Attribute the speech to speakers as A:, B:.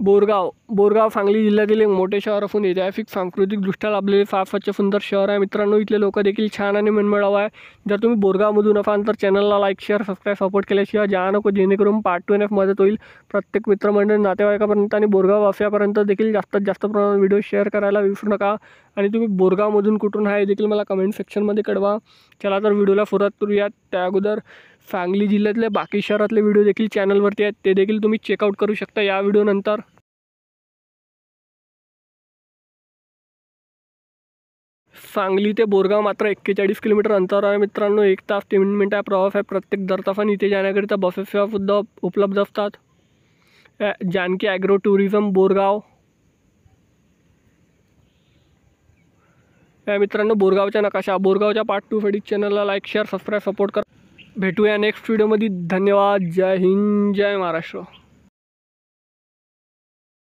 A: बोरगाव सांगली जिल्ह्यातील एक मोठे शहर असून ऐतिहासिक सांस्कृतिकदृष्ट्या लाभलेले फार स्वच्छ सुंदर शहर आहे मित्रांनो। इथले लोक देखील छान आणि मनमिळाऊ आहे। जर तुम्ही बोरगावमधून असाल तर चॅनलला लाईक शेअर सबस्क्राईब सपोर्ट केल्याशिवाय जा नको, जेणेकरून पार्ट 2 येण्यास मदत होईल। प्रत्येक मित्रमंडळी नातेवाईकापर्यंत आणि बोरगाव वासियापर्यंत देखील जास्तीत जास्त प्रमाणात व्हिडिओ शेअर करायला विसरू नका। आणि तुम्ही बोरगावमधून कुठून आहे देखील मला कमेंट सेक्शनमध्ये कळवा। चला तर व्हिडिओला सुरुवात करूयात। त्या अगोदर सांगली जिल्ह्यातले बाकी शहरातले व्हिडिओ देखील चॅनलवरती आहेत, ते देखील तुम्ही चेकआउट करू शकता या व्हिडिओनंतर। सांगली ते बोरगाव मात्र 41 किलोमीटर अंतरावर आहे मित्रांनो। 1 तास 3 मिनिटाचा प्रवास आहे प्रत्येक दर तासाने। इथे जाण्याकरिता बसेस सेवा सुद्धा उपलब्ध असतात। जानकी ॲग्रो टुरिझम बोरगाव मित्रांनो, बोरगावचा नकाशा। बोरगावच्या पार्ट 2 साठी चॅनलला लाईक शेअर सबस्क्राईब सपोर्ट करा। भेटूया नेक्स्ट व्हिडिओमध्ये। धन्यवाद। जय हिंद, जय महाराष्ट्र।